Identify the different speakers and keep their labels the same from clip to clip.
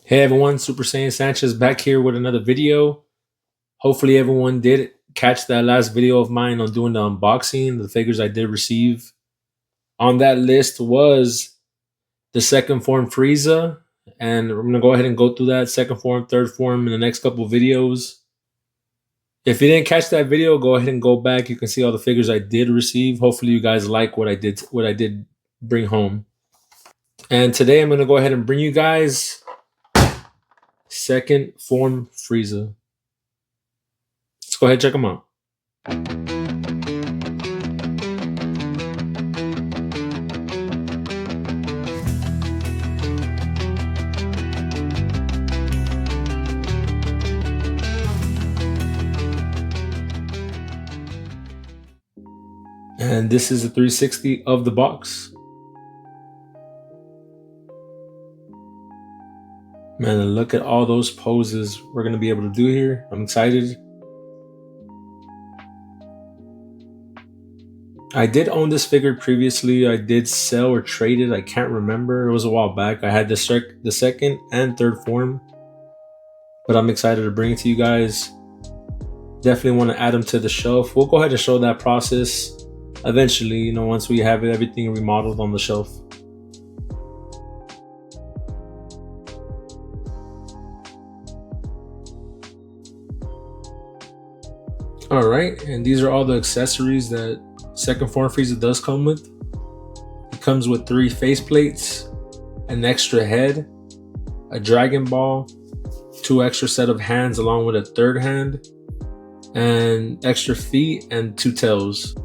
Speaker 1: Hey everyone, Super Saiyan Sanchez back here with another video. Hopefully everyone did catch that last video of mine on doing the unboxing, the figures I did receive. On that list was the second form Frieza, and I'm going to go ahead and go through that second form, third form in the next couple of videos. If you didn't catch that video, go ahead and go back. You can see all the figures I did receive. Hopefully you guys like what I did bring home. And today I'm going to go ahead and bring you guys second form Frieza. Let's go ahead and check them out. And this is the 360 of the box. Man, look at all those poses we're going to be able to do here. I'm excited. I did own this figure previously. I did sell or trade it. I can't remember. It was a while back. I had the second and third form. But I'm excited to bring it to you guys. Definitely want to add them to the shelf. We'll go ahead and show that process eventually, you know, once we have everything remodeled on the shelf. All right, and these are all the accessories that second form Frieza does come with. It comes with 3 faceplates, an extra head, a Dragon Ball, 2 extra set of hands along with a third hand, and extra feet and 2 tails.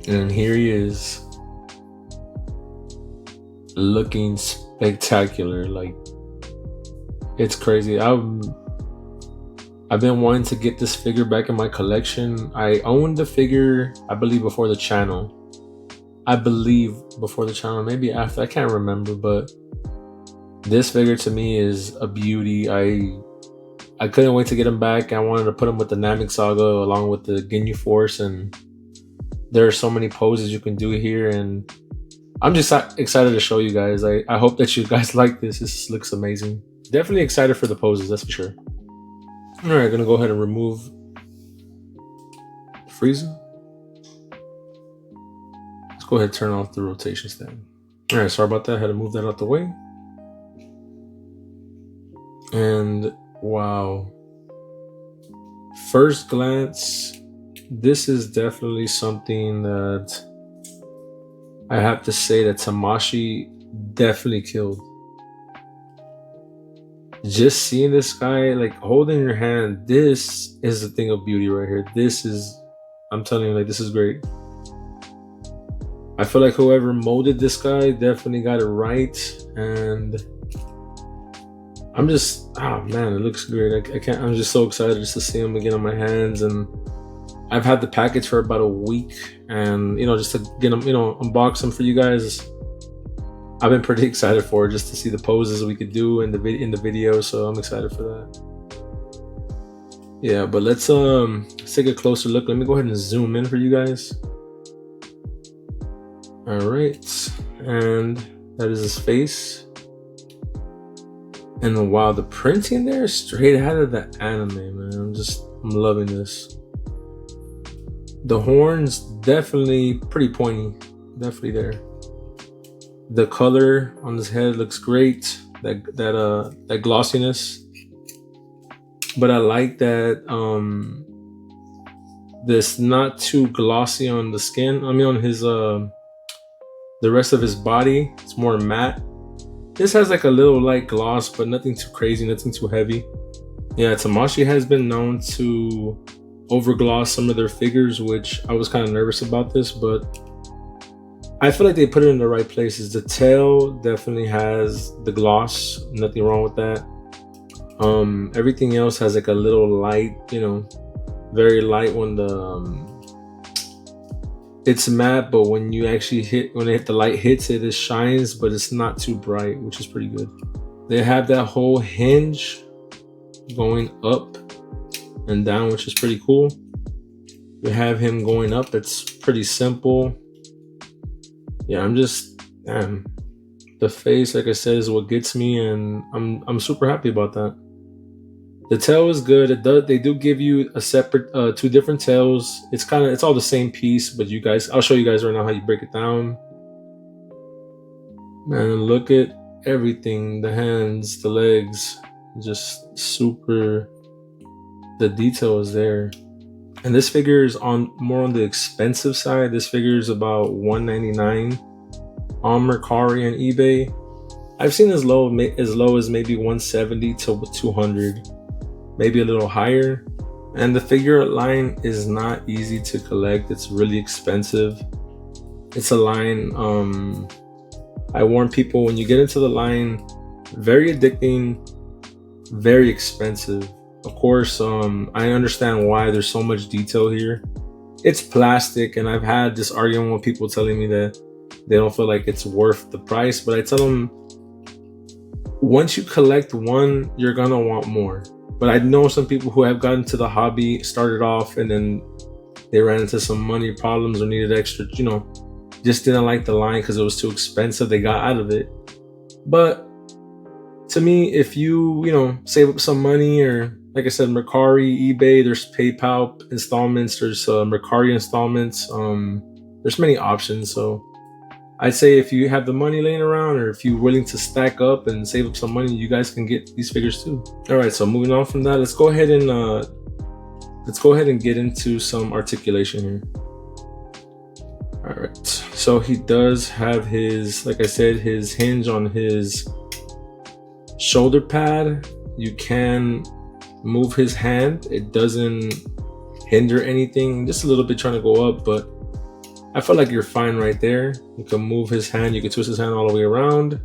Speaker 1: And here he is, looking spectacular. Like, it's crazy. I've been wanting to get this figure back in my collection. I owned the figure, I believe, before the channel. Maybe after, I can't remember, but this figure to me is a beauty. I couldn't wait to get him back. I wanted to put him with the Namek Saga along with the Ginyu Force, and there are so many poses you can do here, and I'm just excited to show you guys. I hope that you guys like this. This looks amazing. Definitely excited for the poses, that's for sure. All right, gonna go ahead and remove Frieza. Let's go ahead and turn off the rotation stand. All right, sorry about that. I had to move that out the way. And wow, first glance, this is definitely something that I have to say that Tamashii definitely killed. Just seeing this guy, like, holding your hand, this is the thing of beauty right here. This is, I'm telling you, like, this is great. I feel like whoever molded this guy definitely got it right, and I'm just, oh man, it looks great. I'm just so excited just to see him again on my hands. And I've had the package for about a week, and you know, just to get them, you know, unbox them for you guys. I've been pretty excited for it, just to see the poses we could do in the video. So I'm excited for that. Yeah, but let's take a closer look. Let me go ahead and zoom in for you guys. All right, and that is his face. And wow, the printing there, straight out of the anime, man. I'm loving this. The horns, definitely pretty pointy, definitely there. The color on his head looks great, that glossiness. But I like that this not too glossy on the skin. I mean, on his the rest of his body, it's more matte. This has like a little light gloss, but nothing too crazy, nothing too heavy. Yeah, Tamashii has been known to overgloss some of their figures, which I was kind of nervous about this, but I feel like they put it in the right places. The tail definitely has the gloss, nothing wrong with that. Everything else has like a little light, you know, very light when the it's matte, but when you actually the light hits it, it shines, but it's not too bright, which is pretty good. They have that whole hinge going up and down, which is pretty cool. We have him going up. That's pretty simple. Yeah, damn. The face, like I said, is what gets me, and I'm super happy about that. The tail is good. They do give you a separate 2 different tails. It's all the same piece, but I'll show you guys right now how you break it down. Man, look at everything, the hands, the legs, just super, the detail is there. And this figure is more on the expensive side. This figure is about $199 on Mercari and eBay. I've seen as low as maybe $170 to $200, maybe a little higher. And the figure line is not easy to collect. It's really expensive. It's a line, I warn people, when you get into the line, very addicting, very expensive. Of course, I understand why there's so much detail here. It's plastic, and I've had this argument with people telling me that they don't feel like it's worth the price, but I tell them, once you collect one, you're gonna want more. But I know some people who have gotten to the hobby, started off, and then they ran into some money problems or needed extra, you know, just didn't like the line because it was too expensive. They got out of it. But to me, if you know, save up some money, or like I said, Mercari, eBay, there's PayPal installments, there's Mercari installments. There's many options. So I'd say if you have the money laying around, or if you're willing to stack up and save up some money, you guys can get these figures too. All right, so moving on from that, let's go ahead and get into some articulation here. All right, so he does have his, like I said, his hinge on his shoulder pad. You can move his hand. It doesn't hinder anything. Just a little bit trying to go up, but I feel like you're fine right there. You can move his hand. You can twist his hand all the way around.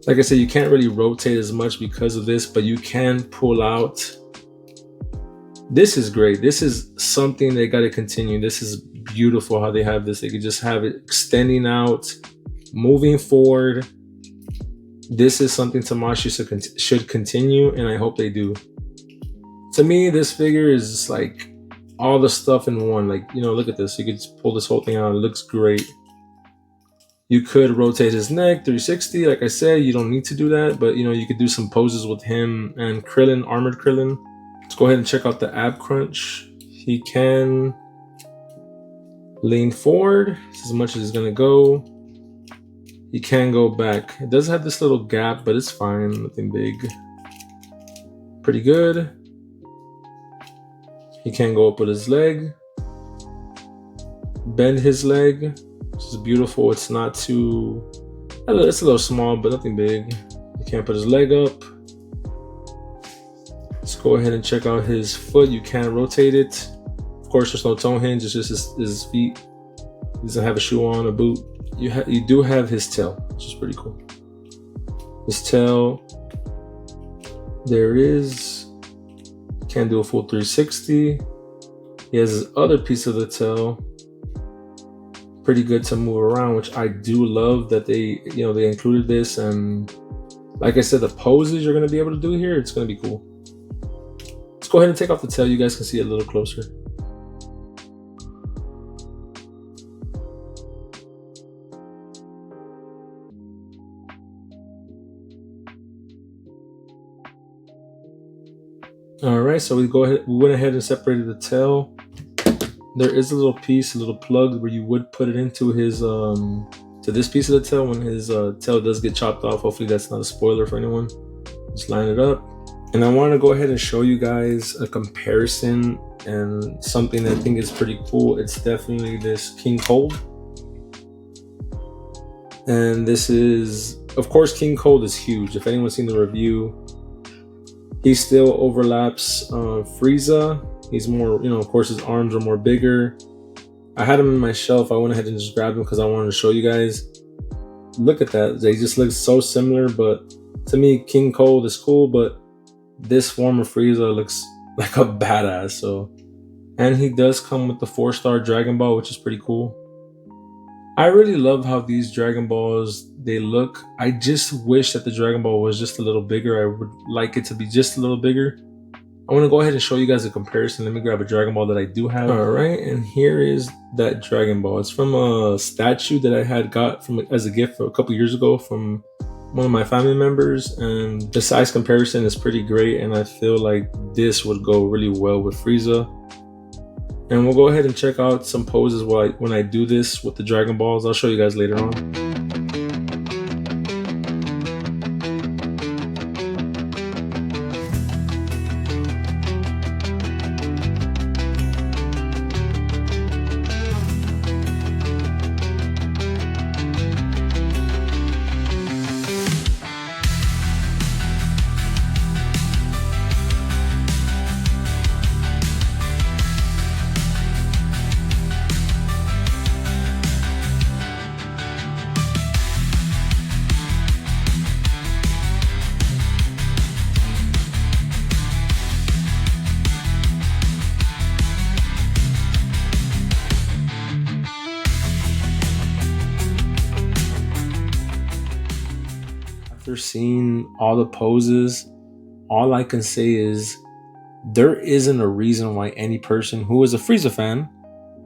Speaker 1: Like I said, you can't really rotate as much because of this, but you can pull out. This is great. This is something they got to continue. This is beautiful how they have this. They could just have it extending out, moving forward. This is something Tamashii should continue, and I hope they do. To me, this figure is like all the stuff in one. Like, you know, look at this. You could just pull this whole thing out. It looks great. You could rotate his neck 360. Like I said, you don't need to do that, but you know, you could do some poses with him and Krillin, armored Krillin. Let's go ahead and check out the ab crunch. He can lean forward. This is as much as he's gonna go. He can go back. It does have this little gap, but it's fine, nothing big. Pretty good. He can go up with his leg. Bend his leg, which is beautiful. It's not too, it's a little small, but nothing big. He can't put his leg up. Let's go ahead and check out his foot. You can rotate it. Of course, there's no toe hinge, it's just his feet. He doesn't have a shoe on, a boot. You do have his tail, which is pretty cool. His tail, there is, can do a full 360. He has his other piece of the tail, pretty good to move around, which I do love that they included this. And like I said, the poses you're gonna be able to do here, it's gonna be cool. Let's go ahead and take off the tail. You guys can see it a little closer. All right, so we went ahead and separated the tail. There is a little piece, a little plug where you would put it into his to this piece of the tail when his tail does get chopped off. Hopefully that's not a spoiler for anyone. Just line it up. And I want to go ahead and show you guys a comparison and something that I think is pretty cool. It's definitely this King Cold. And this is, of course, King Cold is huge. If anyone's seen the review, He still overlaps Frieza. He's more, you know, of course his arms are more bigger. I had him in my shelf. I went ahead and just grabbed him because I wanted to show you guys. Look at that. They just look so similar, but to me, King Cold is cool, but this form of Frieza looks like a badass. So, and he does come with the 4-star Dragon Ball, which is pretty cool. I really love how these Dragon Balls, they look. I just wish that the Dragon Ball was just a little bigger. I would like it to be just a little bigger. I want to go ahead and show you guys a comparison. Let me grab a Dragon Ball that I do have. All right, and here is that Dragon Ball. It's from a statue that I had got from as a gift a couple years ago from one of my family members, and the size comparison is pretty great, and I feel like this would go really well with Frieza. And we'll go ahead and check out some poses when I do this with the Dragon Balls. I'll show you guys later on. After seeing all the poses, all I can say is there isn't a reason why any person who is a Frieza fan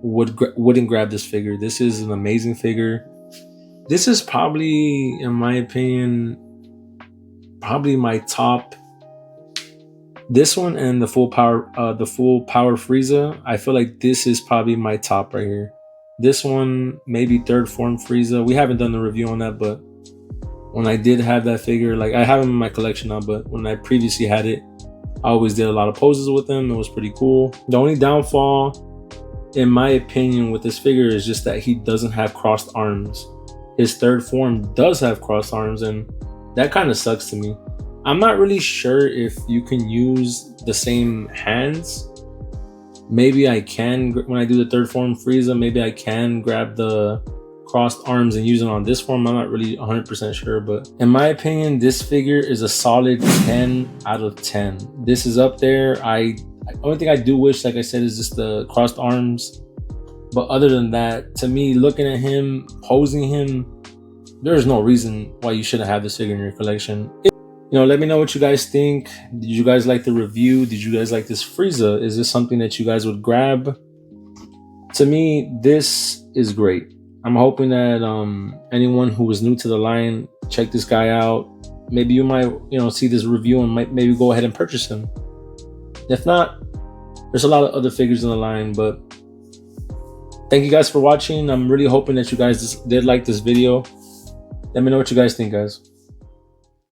Speaker 1: wouldn't grab this figure. This is an amazing figure. This is probably, in my opinion, probably my top. This one and the full power Frieza. I feel like this is probably my top right here. This one, maybe third form Frieza. We haven't done the review on that, but when I did have that figure, like I have him in my collection now, but when I previously had it, I always did a lot of poses with him. It was pretty cool. The only downfall, in my opinion, with this figure is just that he doesn't have crossed arms. His third form does have crossed arms, and that kind of sucks to me. I'm not really sure if you can use the same hands. Maybe I can, when I do the third form Frieza, maybe I can grab the crossed arms and use it on this form. I'm not really 100% sure, but in my opinion, this figure is a solid 10 out of 10. This is up there. Only thing I do wish, like I said, is just the crossed arms. But other than that, to me, looking at him, posing him, there's no reason why you shouldn't have this figure in your collection. You know, let me know what you guys think. Did you guys like the review? Did you guys like this Frieza? Is this something that you guys would grab? To me, this is great. I'm hoping that anyone who is new to the line, check this guy out. Maybe you might, you know, see this review and might maybe go ahead and purchase him. If not, there's a lot of other figures in the line, but thank you guys for watching. I'm really hoping that you guys did like this video. Let me know what you guys think, guys.